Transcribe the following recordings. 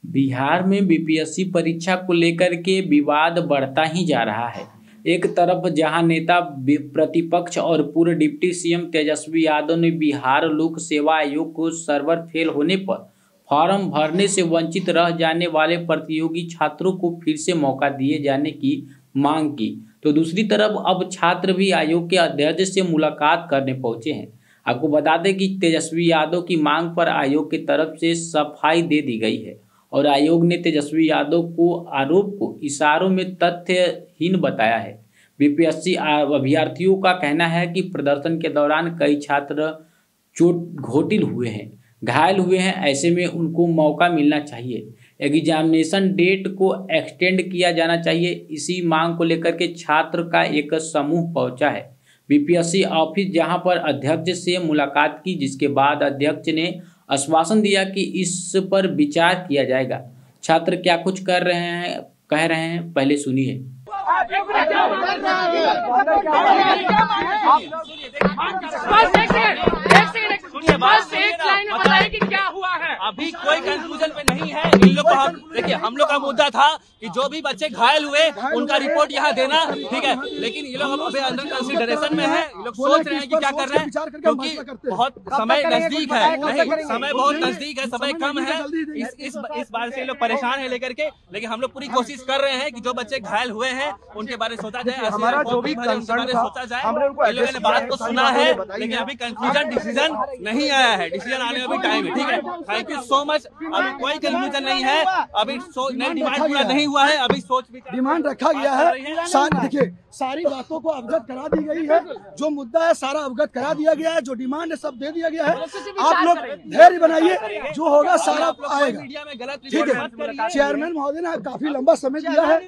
बिहार में बीपीएससी परीक्षा को लेकर के विवाद बढ़ता ही जा रहा है। एक तरफ जहां नेता प्रतिपक्ष और पूर्व डिप्टी सीएम तेजस्वी यादव ने बिहार लोक सेवा आयोग को सर्वर फेल होने पर फॉर्म भरने से वंचित रह जाने वाले प्रतियोगी छात्रों को फिर से मौका दिए जाने की मांग की, तो दूसरी तरफ अब छात्र भी आयोग के अध्यक्ष से मुलाकात करने पहुंचे हैं। आपको बता दें कि तेजस्वी यादव की मांग पर आयोग की तरफ से सफाई दे दी गई है और आयोग ने तेजस्वी यादव को आरोप को इशारों में तथ्यहीन बताया है। बीपीएससी अभ्यर्थियों का कहना है कि प्रदर्शन के दौरान कई छात्र घायल हुए हैं, ऐसे में उनको मौका मिलना चाहिए। एग्जामिनेशन डेट को एक्सटेंड किया जाना चाहिए। इसी मांग को लेकर के छात्र का एक समूह पहुंचा है बीपीएससी ऑफिस, जहां पर अध्यक्ष से मुलाकात की, जिसके बाद अध्यक्ष ने आश्वासन दिया कि इस पर विचार किया जाएगा। छात्र क्या कुछ कह रहे हैं पहले सुनिए। अभी कोई कंक्लूजन पे नहीं है इन लोग को। देखिए, हम लोग का मुद्दा था कि जो भी बच्चे घायल हुए उनका रिपोर्ट यहाँ देना, ठीक है, लेकिन ये लोग अभी अंडर कंसिडरेशन में है। ये लोग सोच रहे हैं कि क्या कर रहे हैं, क्योंकि बहुत समय नजदीक है। नहीं, समय बहुत नजदीक है, समय कम है। इस बार से ये लोग परेशान है लेकर के, लेकिन हम लोग पूरी कोशिश कर रहे हैं कि जो बच्चे घायल हुए हैं उनके बारे में सोचा जाए, हमारा जो भी कंसर्न सोचा जाए। इन लोगों ने बात को सुना है, लेकिन अभी कंक्लूजन डिसीजन नहीं आया है। डिसीजन आने में भी टाइम है, ठीक है। Thank you so much. अभी कोई कंक्लूजन नहीं है, अभी डिमांड पूरा नहीं हुआ है, अभी सोच भी डिमांड रखा गया है। देखिए, सारी बातों को अवगत करा दी गई है। जो मुद्दा है सारा अवगत करा दिया गया है, जो डिमांड है सब दे दिया गया है। आप लोग धैर्य बनाइए, जो होगा सारा आएगा, ठीक है। चेयरमैन महोदय ने काफी लंबा समय दिया है,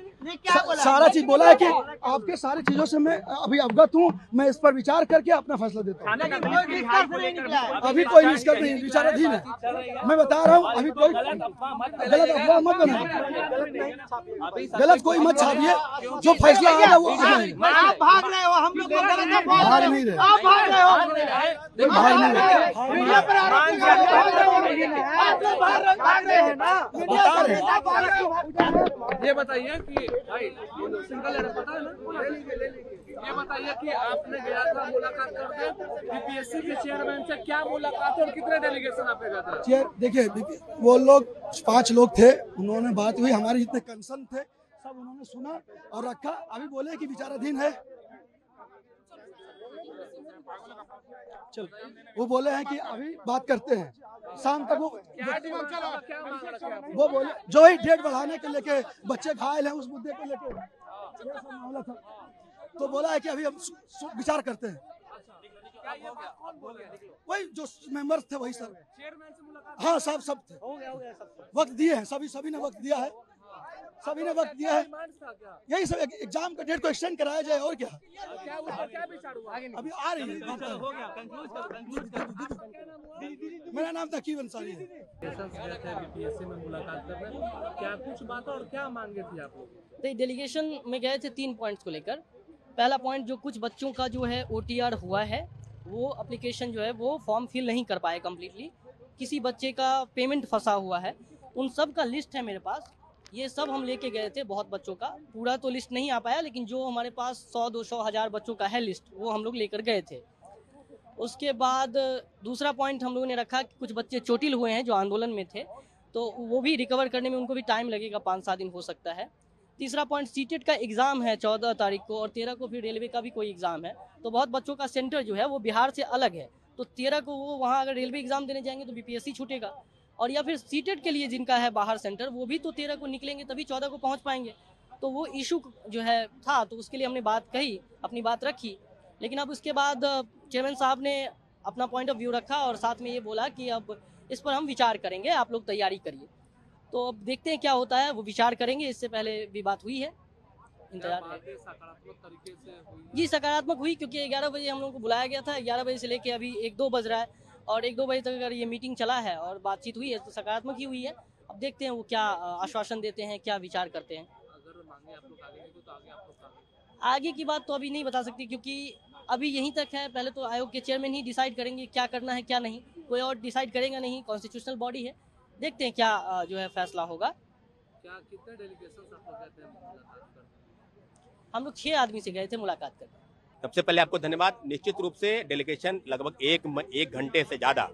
सारा चीज बोला है कि आपके सारी चीजों से मैं अभी अवगत हूँ, मैं इस पर विचार करके अपना फैसला देता हूँ। अभी कोई निष्कर्ष नहीं, विचाराधीन है। मैं बता रहा हूँ, अभी कोई गलत अफवाह मत बनाइए, गलत कोई मत छापिए। जो फैसला आएगा वो आप भाग रहे हो, हम लोग भाग नहीं रहे, आप भाग रहे हो, भाग नहीं रहे। ये बताइए कि भाई सिंगल पता है ना, ये बताइए कि आपने गया था मुलाकात करके बीपीएससी के चेयरमैन से, क्या मुलाकात और कितने डेलीगेशन आपने गया था? देखिए, वो लोग 5 लोग थे, उन्होंने बात हुई, हमारे जितने कंसर्न थे सब उन्होंने सुना और रखा। अभी बोले कि विचाराधीन है, चल वो बोले हैं कि अभी बात करते हैं, शाम तक वो बोले जो ही डेट बढ़ाने के लेके, बच्चे घायल हैं उस मुद्दे को लेके मामला था, तो बोला है कि अभी हम विचार करते हैं। वही जो मेंबर्स थे वही सर, हाँ सब थे, वक्त दिए हैं, सभी ने वक्त दिया है, सभी ने वक्त दिया है। यही सब एग्जाम का डेट को एक्सटेंड कराया जाए, और क्या अभी आ रही है। मेरा नाम तकीब अंसारी है। बीपीएससी में मुलाकात कर रहे हैं, क्या कुछ बात और क्या मांगे थी आप लोग? तो डेलीगेशन में गए थे 3 पॉइंट्स को लेकर। पहला पॉइंट, जो कुछ बच्चों का जो है ओटीआर हुआ है, वो एप्लीकेशन जो है वो फॉर्म फिल नहीं कर पाए कम्प्लीटली, किसी बच्चे का पेमेंट फंसा हुआ है, उन सब का लिस्ट है मेरे पास। ये सब हम लेके गए थे, बहुत बच्चों का, पूरा तो लिस्ट नहीं आ पाया, लेकिन जो हमारे पास 100, 200, 1000 बच्चों का है लिस्ट, वो हम लोग लेकर गए थे। उसके बाद दूसरा पॉइंट हम लोगों ने रखा कि कुछ बच्चे चोटिल हुए हैं जो आंदोलन में थे, तो वो भी रिकवर करने में उनको भी टाइम लगेगा, 5-7 दिन हो सकता है। तीसरा पॉइंट, सीटेट का एग्ज़ाम है 14 तारीख को, और 13 को फिर रेलवे का भी कोई एग्ज़ाम है, तो बहुत बच्चों का सेंटर जो है वो बिहार से अलग है, तो 13 को वो वहाँ अगर रेलवे एग्ज़ाम देने जाएंगे तो बीपीएससी छूटेगा, और या फिर सीटेट के लिए जिनका है बाहर सेंटर, वो भी तो 13 को निकलेंगे तभी 14 को पहुँच पाएंगे। तो वो इशू जो है था, तो उसके लिए हमने बात कही, अपनी बात रखी, लेकिन अब उसके बाद चेयरमैन साहब ने अपना पॉइंट ऑफ व्यू रखा और साथ में ये बोला कि अब इस पर हम विचार करेंगे, आप लोग तैयारी करिए। तो अब देखते हैं क्या होता है, वो विचार करेंगे। इससे पहले भी बात हुई है, इंतजार है। सकारात्मक तरीके से हुई जी, सकारात्मक हुई, क्योंकि 11 बजे हम लोगों को बुलाया गया था, 11 बजे से लेके अभी 1-2 बज रहा है, और 1-2 बजे तक अगर ये मीटिंग चला है और बातचीत हुई है तो सकारात्मक ही हुई है। अब देखते हैं वो क्या आश्वासन देते हैं, क्या विचार करते हैं। अगर मांगे आप लोग आगे नहीं तो आगे आप लोग आगे की बात तो अभी नहीं बता सकती, क्योंकि अभी यहीं तक है। पहले तो आयोग के चेयरमैन ही डिसाइड करेंगे क्या करना है क्या नहीं, कोई और डिसाइड करेगा नहीं, कॉन्स्टिट्यूशनल बॉडी है। देखते हैं क्या जो है फैसला होगा। क्या कितने डेलीगेशन आप लोग गए थे मुलाकात करने? हम लोग 6 आदमी से गए थे मुलाकात करने। सबसे पहले आपको धन्यवाद। निश्चित रूप से डेलीगेशन लगभग एक घंटे से ज्यादा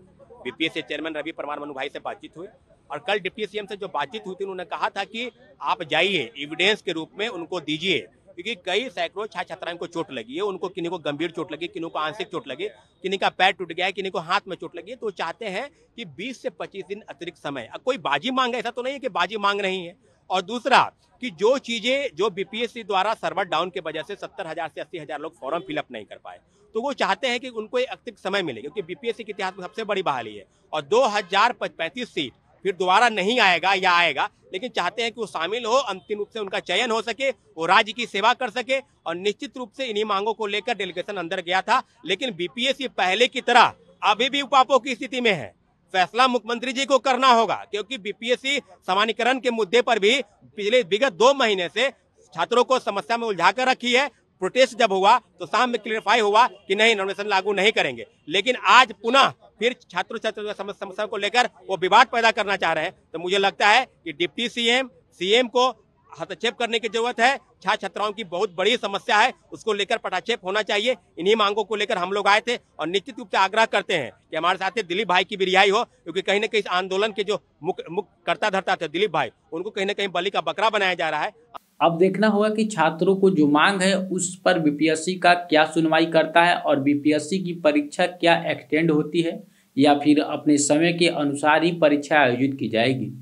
बीपीएससी चेयरमैन रवि परमार मनु भाई से बातचीत हुई और कल डिप्टी सीएम से जो बातचीत हुई थी उन्होंने कहा था कि आप जाइए, एविडेंस के रूप में उनको दीजिए, क्योंकि कई सैकड़ों छात्र छात्राओं को चोट लगी है। उनको किन्हीं को गंभीर चोट लगी, किन्हीं को आंशिक चोट लगी, किन्हीं का पैर टूट गया है, किन्हीं को हाथ में चोट लगी है। तो चाहते हैं कि 20 से 25 दिन अतिरिक्त समय। अब कोई बाजी मांग, ऐसा तो नहीं है कि बाजी मांग रही है। और दूसरा कि जो चीजें जो बीपीएससी द्वारा सर्वर डाउन के वजह से 70,000 से 80,000 लोग फॉर्म फिलअप नहीं कर पाए, तो वो चाहते हैं कि उनको एक अतिरिक्त समय मिले, क्योंकि बीपीएससी के इतिहास में सबसे बड़ी बहाली है और 2035 सीट फिर दोबारा नहीं आएगा या आएगा, लेकिन चाहते हैं कि वो शामिल हो, अंतिम रूप से उनका चयन हो सके, वो राज्य की सेवा कर सके। और निश्चित रूप से इन्हीं मांगों को लेकर डेलीगेशन अंदर गया था, लेकिन बीपीएससी पहले की तरह अभी भी उपापों की स्थिति में है। फैसला मुख्यमंत्री जी को करना होगा, क्योंकि बीपीएससी सामान्यीकरण के मुद्दे पर भी पिछले विगत 2 महीने से छात्रों को समस्या में उलझा कर रखी है। प्रोटेस्ट जब हुआ तो शाम में क्लियरफाई हुआ कि नहीं, नॉमिनेशन लागू नहीं करेंगे, लेकिन आज पुनः फिर छात्रों समस्या को लेकर वो विवाद पैदा करना चाह रहे हैं। तो मुझे लगता है कि डिप्टी सीएम को हस्तक्षेप करने की जरूरत है। छात्र छात्राओं की बहुत बड़ी समस्या है, उसको लेकर पटाक्षेप होना चाहिए। इन्हीं मांगों को लेकर हम लोग आए थे और निश्चित रूप से आग्रह करते हैं कि हमारे साथ दिलीप भाई की भी रिहाई हो, क्योंकि कहीं न कहीं इस आंदोलन के जो मुख्य करता धरता थे दिलीप भाई, उनको कहीं न कहीं बलि का बकरा बनाया जा रहा है। अब देखना होगा कि छात्रों को जो मांग है उस पर बीपीएससी का क्या सुनवाई करता है और बीपीएससी की परीक्षा क्या एक्सटेंड होती है या फिर अपने समय के अनुसार ही परीक्षा आयोजित की जाएगी।